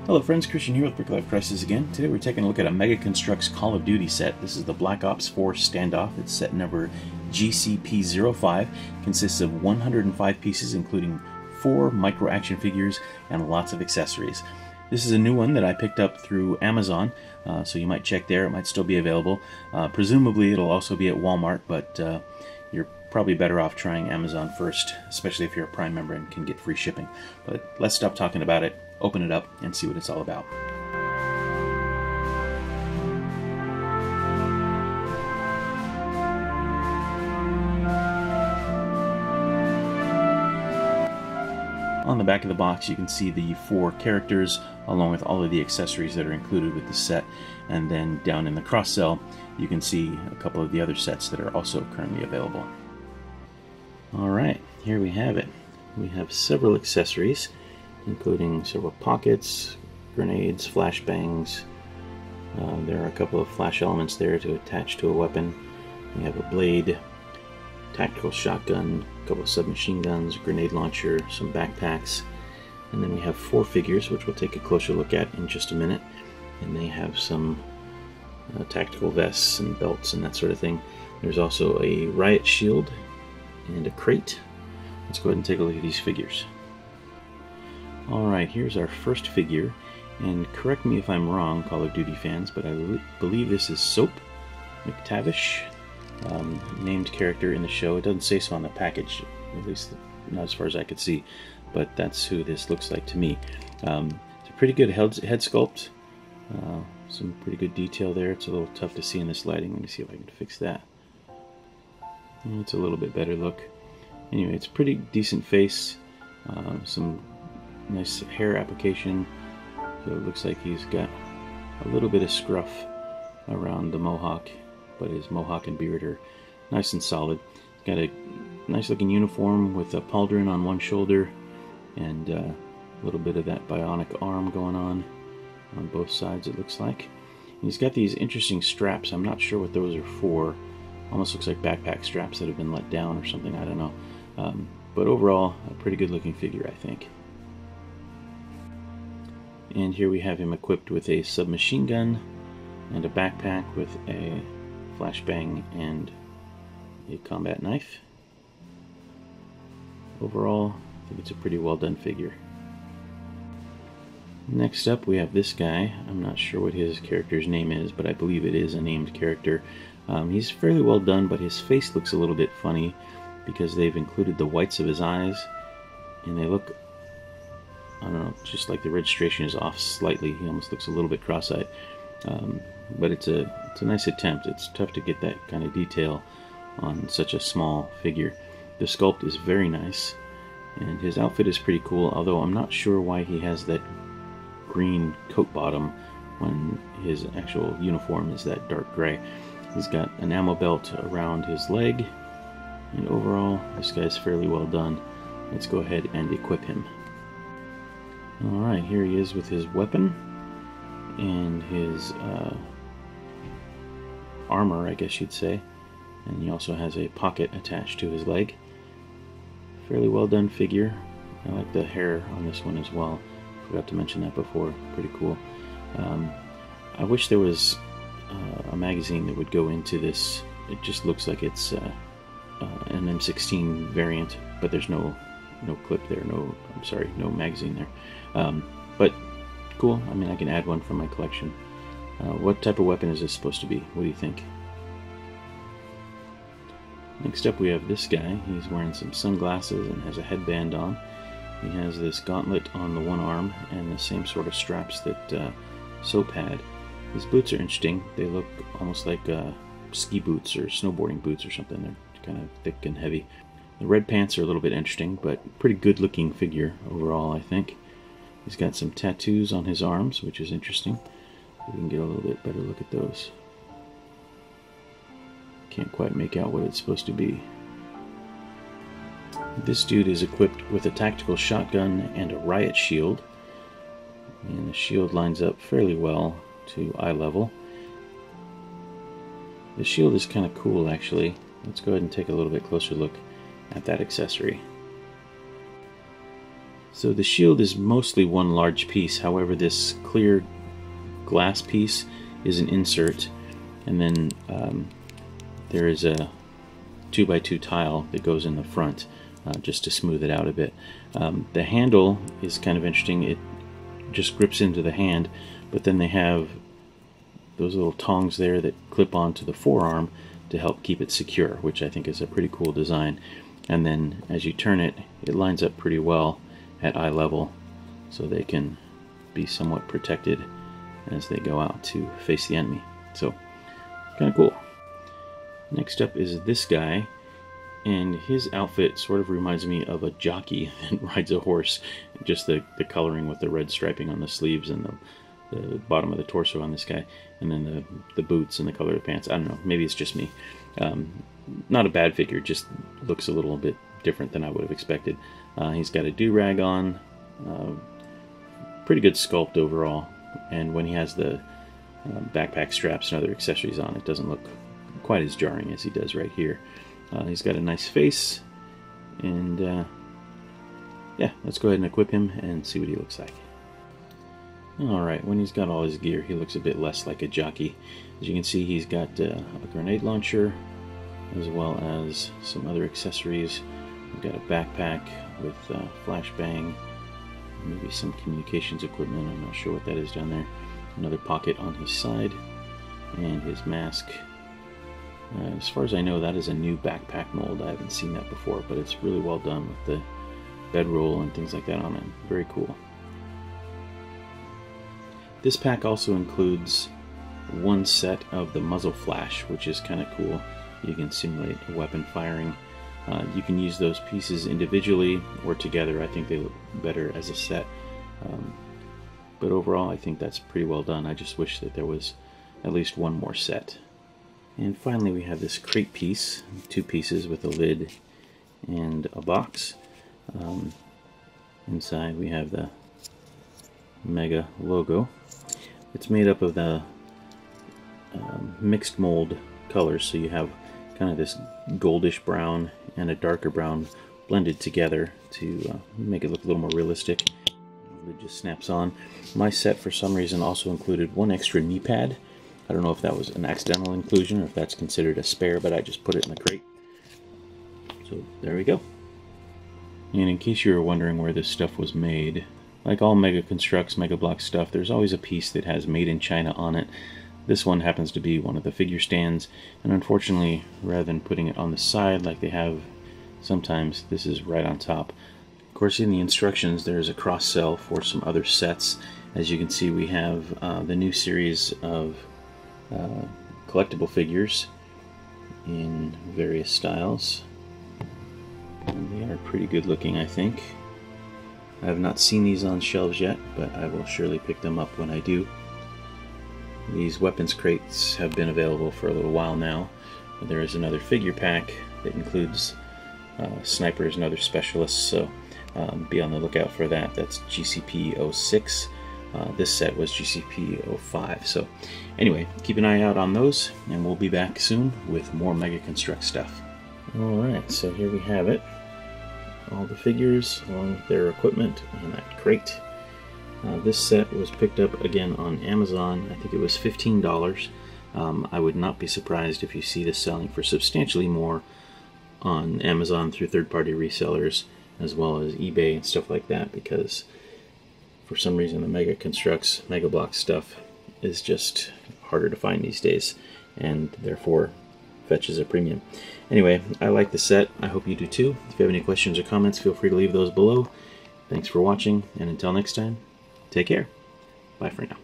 Hello friends, Christian here with Brick Life Crisis again. Today we're taking a look at a Mega Construx Call of Duty set. This is the Black Ops 4 Standoff. It's set number GCP05. Consists of 105 pieces, including 4 micro action figures and lots of accessories. This is a new one that I picked up through Amazon, so you might check there. It might still be available. Presumably it'll also be at Walmart, but you're probably better off trying Amazon first, especially if you're a Prime member and can get free shipping. But let's stop talking about it, open it up, and see what it's all about. On the back of the box you can see the 4 characters along with all of the accessories that are included with the set, and then down in the cross cell you can see a couple of the other sets that are also currently available. Alright, here we have it. We have several accessories, including several pockets, grenades, flashbangs. There are a couple of flash elements there to attach to a weapon. We have a blade, tactical shotgun, a couple of submachine guns, grenade launcher, some backpacks, and then we have 4 figures, which we'll take a closer look at in just a minute. And they have some tactical vests and belts and that sort of thing. There's also a riot shield and a crate. Let's go ahead and take a look at these figures. Alright, here's our first figure, and correct me if I'm wrong, Call of Duty fans, but I believe this is Soap McTavish, named character in the show. It doesn't say so on the package, at least not as far as I could see, but that's who this looks like to me. It's a pretty good head sculpt, some pretty good detail there. It's a little tough to see in this lighting. Let me see if I can fix that. It's a little bit better look. Anyway, it's a pretty decent face, some nice hair application, so it looks like he's got a little bit of scruff around the mohawk, but his mohawk and beard are nice and solid. Got a nice looking uniform with a pauldron on one shoulder and a little bit of that bionic arm going on both sides, it looks like. And he's got these interesting straps. I'm not sure what those are for. Almost looks like backpack straps that have been let down or something, I don't know. But overall, a pretty good looking figure, I think. And here we have him equipped with a submachine gun and a backpack with a flashbang and a combat knife. Overall, I think it's a pretty well done figure. Next up we have this guy. I'm not sure what his character's name is, but I believe it is a named character. He's fairly well done, but his face looks a little bit funny because they've included the whites of his eyes, and they look, I don't know, just like the registration is off slightly. He almost looks a little bit cross-eyed. But it's a nice attempt. It's tough to get that kind of detail on such a small figure. The sculpt is very nice, and his outfit is pretty cool, although I'm not sure why he has that green coat bottom when his actual uniform is that dark gray. He's got an ammo belt around his leg, and overall this guy's fairly well done. Let's go ahead and equip him. Alright, here he is with his weapon and his armor, I guess you'd say, and he also has a pocket attached to his leg. Fairly well done figure. I like the hair on this one as well. Forgot to mention that before. Pretty cool. I wish there was a magazine that would go into this. It just looks like it's an M16 variant, but there's no clip there. No magazine there. But cool. I mean, I can add one from my collection. What type of weapon is this supposed to be? What do you think? Next up we have this guy. He's wearing some sunglasses and has a headband on. He has this gauntlet on the one arm and the same sort of straps that Soap had. His boots are interesting. They look almost like ski boots or snowboarding boots or something. They're kind of thick and heavy. The red pants are a little bit interesting, but pretty good looking figure overall, I think. He's got some tattoos on his arms, which is interesting. We can get a little bit better look at those. Can't quite make out what it's supposed to be. This dude is equipped with a tactical shotgun and a riot shield. And the shield lines up fairly well to eye level. The shield is kind of cool, actually. Let's go ahead and take a little bit closer look at that accessory. So the shield is mostly one large piece, however this clear glass piece is an insert, and then there is a 2x2 tile that goes in the front just to smooth it out a bit. The handle is kind of interesting. It just grips into the hand, but then they have those little tongs there that clip onto the forearm to help keep it secure, which I think is a pretty cool design. And then as you turn it, it lines up pretty well at eye level, so they can be somewhat protected as they go out to face the enemy. So, kind of cool. Next up is this guy, and his outfit sort of reminds me of a jockey that rides a horse. Just the coloring with the red striping on the sleeves and the bottom of the torso on this guy, and then the boots and the color of the pants. I don't know, maybe it's just me. Not a bad figure, just looks a little bit different than I would have expected. He's got a do-rag on, pretty good sculpt overall, and when he has the backpack straps and other accessories on, it doesn't look quite as jarring as he does right here. He's got a nice face, and yeah, let's go ahead and equip him and see what he looks like. Alright, when he's got all his gear, he looks a bit less like a jockey. As you can see, he's got a grenade launcher, as well as some other accessories. We've got a backpack with flashbang, maybe some communications equipment, I'm not sure what that is down there. Another pocket on his side, and his mask. As far as I know, that is a new backpack mold. I haven't seen that before, but it's really well done with the bedroll and things like that on it. Very cool. This pack also includes one set of the muzzle flash, which is kind of cool. You can simulate weapon firing. You can use those pieces individually or together. I think they look better as a set. But overall, I think that's pretty well done. I just wish that there was at least one more set. And finally, we have this crate piece, two pieces with a lid and a box. Inside we have the Mega logo. It's made up of the mixed mold colors, so you have kind of this goldish brown and a darker brown blended together to make it look a little more realistic. It just snaps on. My set, for some reason, also included one extra knee pad. I don't know if that was an accidental inclusion or if that's considered a spare, but I just put it in the crate. So there we go. And in case you were wondering where this stuff was made, like all Mega Construx, Mega Block stuff, there's always a piece that has Made in China on it. This one happens to be one of the figure stands, and unfortunately, rather than putting it on the side like they have sometimes, this is right on top. Of course, in the instructions, there's a cross-sell for some other sets. As you can see, we have the new series of collectible figures in various styles. And they are pretty good looking, I think. I have not seen these on shelves yet, but I will surely pick them up when I do. These weapons crates have been available for a little while now. There is another figure pack that includes snipers and other specialists, so be on the lookout for that. That's GCP 06. This set was GCP 05. So anyway, keep an eye out on those, and we'll be back soon with more Mega Construx stuff. Alright, so here we have it. All the figures along with their equipment and that crate. This set was picked up again on Amazon. I think it was $15. I would not be surprised if you see this selling for substantially more on Amazon through third-party resellers, as well as eBay and stuff like that, because for some reason the Mega Construx, Mega Block stuff is just harder to find these days, and therefore fetches a premium. Anyway, I like the set. I hope you do too. If you have any questions or comments, feel free to leave those below. Thanks for watching, and until next time, take care. Bye for now.